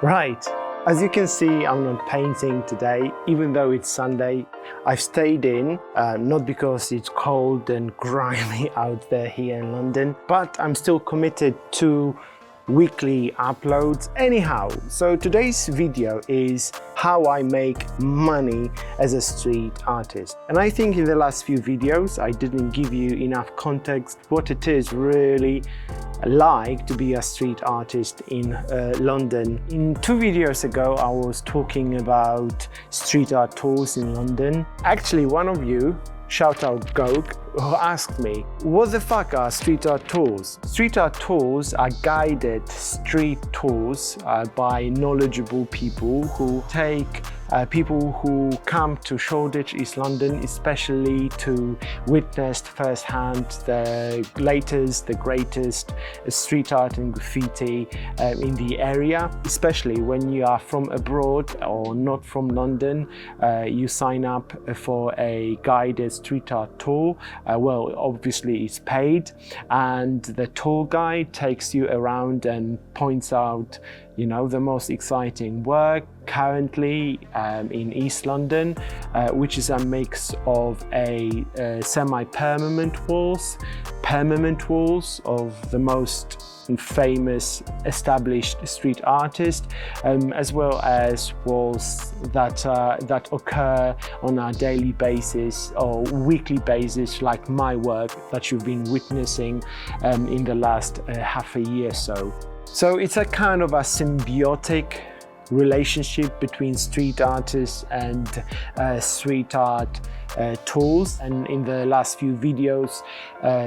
Right. As you can see, I'm not painting today, even though it's Sunday. I've stayed in, not because it's cold and grimy out there here in London, but I'm still committed to weekly uploads anyhow. So today's video is how I make money as a street artist. And I think in the last few videos I didn't give you enough context what it is really like to be a street artist in London. In 2 videos ago I was talking about street art tours in London. Actually, one of you, shout out Gok, who asked me, what the fuck are street art tours? Street art tours are guided street tours by knowledgeable people who take people who come to Shoreditch, East London, especially to witness firsthand the latest, the greatest street art and graffiti in the area. Especially when you are from abroad or not from London, you sign up for a guided street art tour. Well, obviously it's paid, and the tour guide takes you around and points out, you know, the most exciting work currently in East London, which is a mix of a semi-permanent walls, permanent walls of the most famous established street artists, as well as walls that occur on a daily basis or weekly basis, like my work that you've been witnessing in the last half a year or so. So it's a kind of a symbiotic relationship between street artists and street art tools. And in the last few videos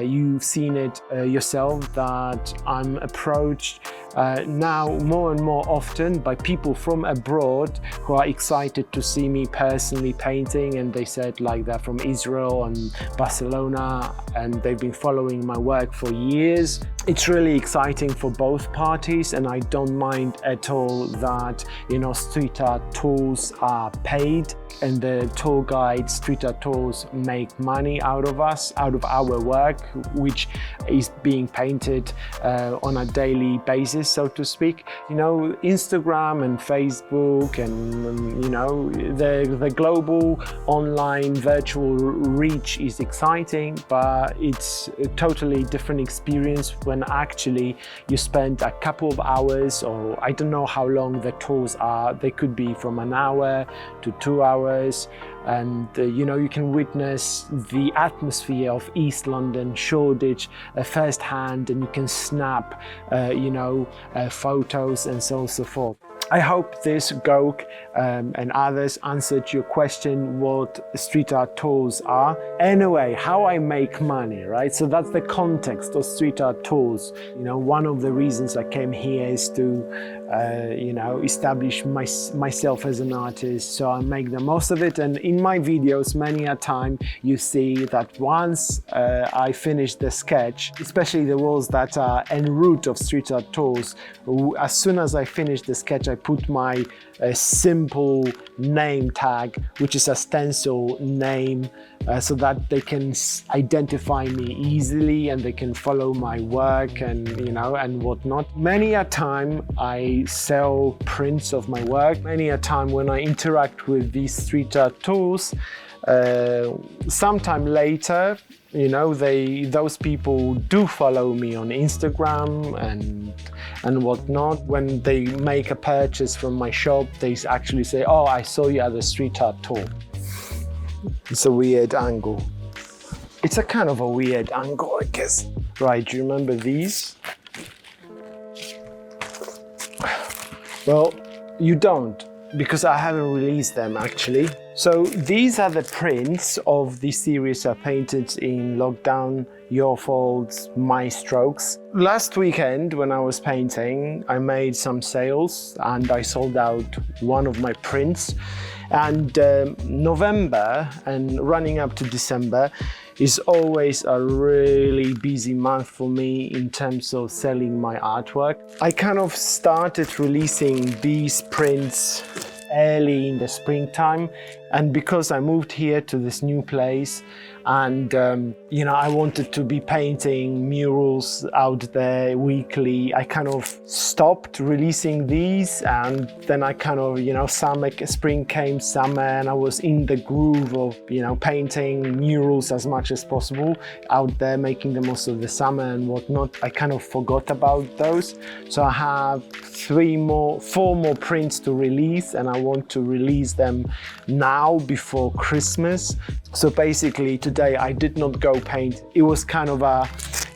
you've seen it yourself that I'm approached now more and more often by people from abroad who are excited to see me personally painting, and they said like they're from Israel and Barcelona and they've been following my work for years. It's really exciting for both parties, and I don't mind at all that, you know, street art tours are paid and the tour guides, street art tours, make money out of us, out of our work, which is being painted on a daily basis, so to speak. You know, Instagram and Facebook and, you know, the global online virtual reach is exciting, but it's a totally different experience when actually you spend a couple of hours, or I don't know how long the tours are. They could be from an hour to 2 hours, and you know, you can witness the atmosphere of East London, Shoreditch firsthand, and you can snap you know, photos and so on and so forth. I hope this, Gok, and others answered your question what street art tours are. Anyway, how I make money, right? So that's the context of street art tours. You know, one of the reasons I came here is to, you know, establish myself as an artist, so I make the most of it. And in my videos, many a time you see that once I finish the sketch, especially the walls that are en route of street art tours, as soon as I finish the sketch, I put my simple name tag, which is a stencil name, so that they can identify me easily and they can follow my work and, you know, and whatnot. Many a time I sell prints of my work. Many a time when I interact with these street art tools, sometime later, you know, those people do follow me on Instagram and whatnot. When they make a purchase from my shop, they actually say, oh, I saw you at the street art tour. It's a weird angle. It's a kind of a weird angle, I guess. Right, do you remember these? Well, you don't, because I haven't released them actually. So these are the prints of the series I painted in lockdown, Your Faults, My Strokes. Last weekend when I was painting, I made some sales and I sold out one of my prints. And November and running up to December is always a really busy month for me in terms of selling my artwork. I kind of started releasing these prints early in the springtime, and because I moved here to this new place, And you know, I wanted to be painting murals out there weekly. I kind of stopped releasing these, and then I kind of, you know, spring came, summer, and I was in the groove of, you know, painting murals as much as possible out there, making the most of the summer and whatnot. I kind of forgot about those. So I have 4 more prints to release, and I want to release them now before Christmas. So basically today I did not go paint. It was kind of a,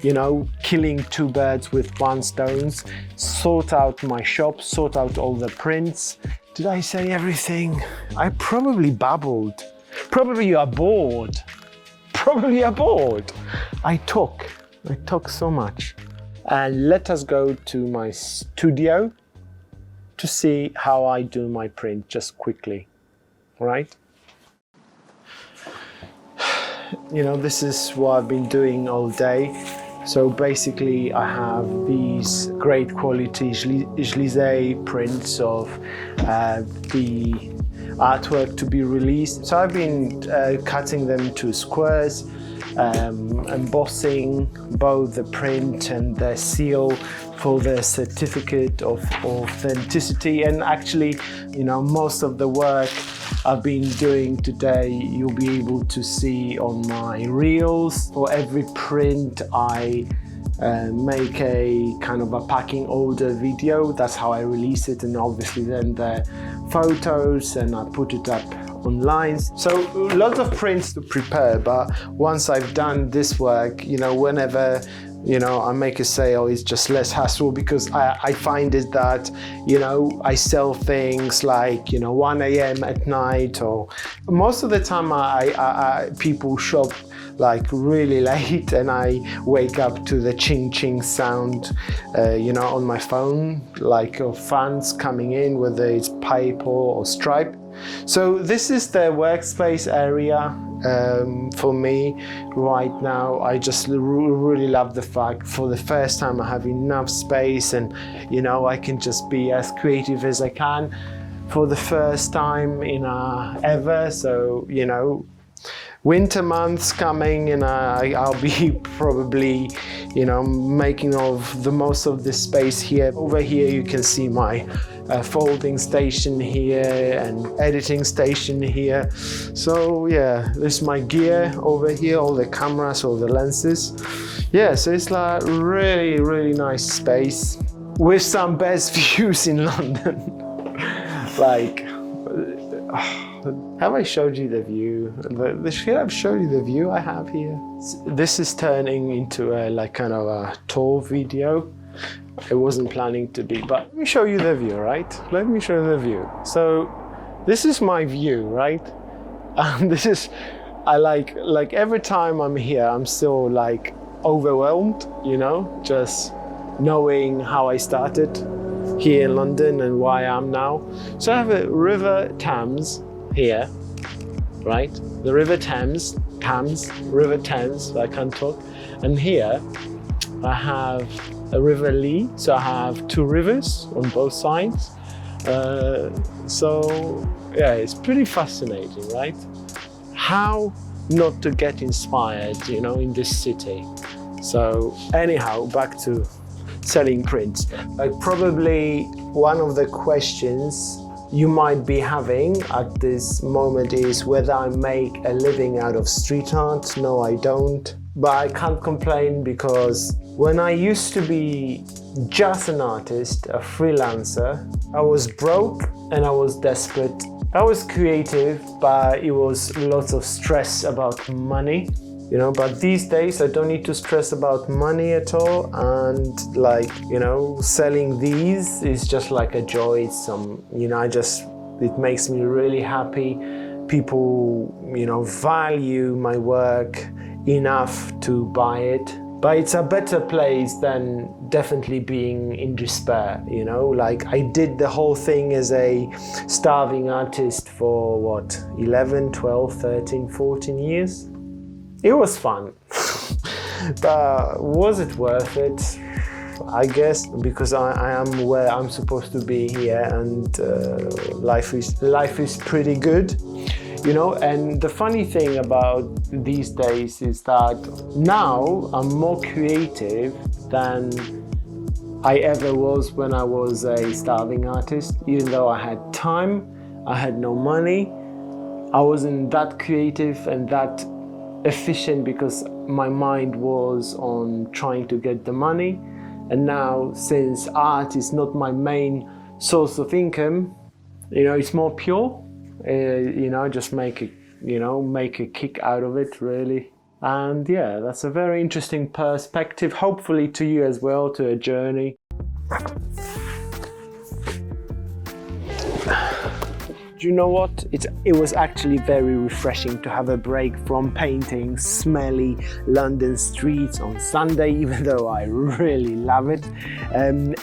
you know, killing 2 birds with 1 stone. Sort out my shop, sort out all the prints. Did I say everything? I probably babbled. Probably you are bored. Probably you are bored. I talk so much. And let us go to my studio to see how I do my print just quickly, right? You know, this is what I've been doing all day. So basically I have these great quality glissé prints of the artwork to be released. So I've been cutting them to squares, embossing both the print and the seal for the certificate of authenticity. And actually, you know, most of the work I've been doing today, you'll be able to see on my reels. For every print, I make a kind of a packing order video. That's how I release it, and obviously then the photos, and I put it up online. So lots of prints to prepare, but once I've done this work, you know, whenever, you know, I make a sale, it's just less hassle, because I find it that, you know, I sell things like, you know, 1 a.m. at night, or most of the time people shop like really late, and I wake up to the ching ching sound, you know, on my phone, like of fans coming in, whether it's PayPal or Stripe. So this is the workspace area for me right now. I just really love the fact for the first time I have enough space, and you know, I can just be as creative as I can for the first time in ever. So, you know, winter months coming, and I'll be probably, you know, making of the most of this space here. Over here you can see my folding station here and editing station here. So yeah, this is my gear over here, all the cameras, all the lenses. Yeah, so it's like really, really nice space with some best views in London. Like, have I showed you the view? Should I have showed you the view I have here? This is turning into a like kind of a tour video. I wasn't planning to be, but let me show you the view, right? Let me show you the view. So this is my view, right? This is, I like every time I'm here, I'm still like overwhelmed, you know, just knowing how I started here in London and why I'm now. So I have a River Thames here, right? The River Thames, River Thames, I can't talk. And here I have a River Lee, so I have 2 rivers on both sides. So yeah, it's pretty fascinating, right? How not to get inspired, you know, in this city. So anyhow, back to selling prints. Probably one of the questions you might be having at this moment is whether I make a living out of street art. No, I don't. But I can't complain, because when I used to be just an artist, a freelancer, I was broke and I was desperate. I was creative, but it was lots of stress about money, you know, but these days I don't need to stress about money at all. And like, you know, selling these is just like a joy. It's some, you know, it makes me really happy. People, you know, value my work enough to buy it. But it's a better place than definitely being in despair, you know? Like, I did the whole thing as a starving artist for what, 11, 12, 13, 14 years? It was fun. But was it worth it? I guess, because I am where I'm supposed to be here, and life is pretty good. You know, and the funny thing about these days is that now I'm more creative than I ever was when I was a starving artist. Even though I had time, I had no money, I wasn't that creative and that efficient because my mind was on trying to get the money. And now, since art is not my main source of income, you know, it's more pure. You know, just make a kick out of it, really. And yeah, that's a very interesting perspective, hopefully to you as well, to a journey. Do you know what? It was actually very refreshing to have a break from painting smelly London streets on Sunday, even though I really love it.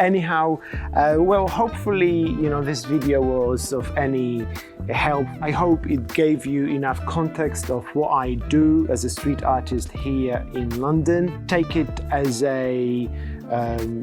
Anyhow, well, hopefully, you know, this video was of any help. I hope it gave you enough context of what I do as a street artist here in London. Take it as a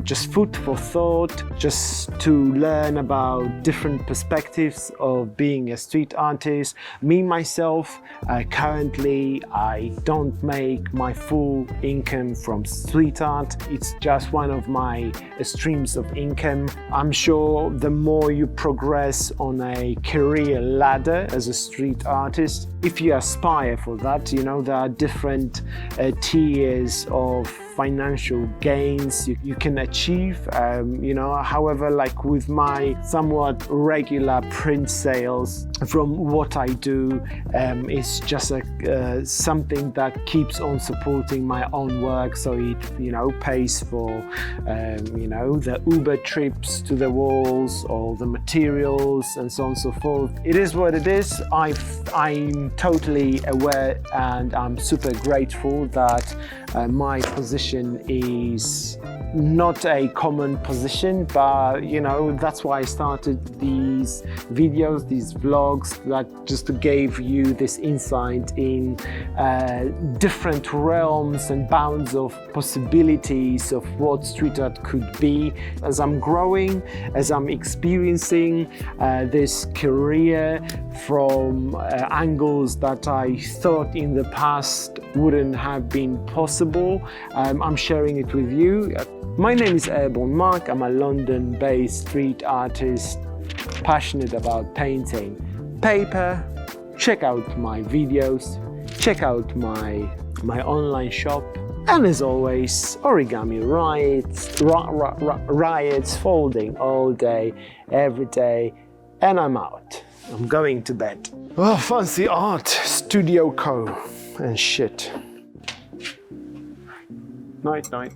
just food for thought, just to learn about different perspectives of being a street artist. Me, myself, currently I don't make my full income from street art. It's just one of my streams of income. I'm sure the more you progress on a career ladder as a street artist, if you aspire for that, you know, there are different tiers of financial gains you can achieve. You know, however, like with my somewhat regular print sales from what I do, it's just something that keeps on supporting my own work, so it, you know, pays for you know, the Uber trips to the walls or the materials and so on and so forth. It is what it is. I'm totally aware and I'm super grateful that my position is not a common position, but you know, that's why I started these videos, these vlogs, that just gave you this insight in different realms and bounds of possibilities of what street art could be. As I'm growing, as I'm experiencing this career from angles that I thought in the past wouldn't have been possible, I'm sharing it with you. My name is Airborne Mark. I'm a London-based street artist, passionate about painting paper. Check out my videos, check out my online shop, and as always, origami riots, folding all day, every day, and I'm out. I'm going to bed. Oh, fancy art, Studio Co. and shit. Night, night.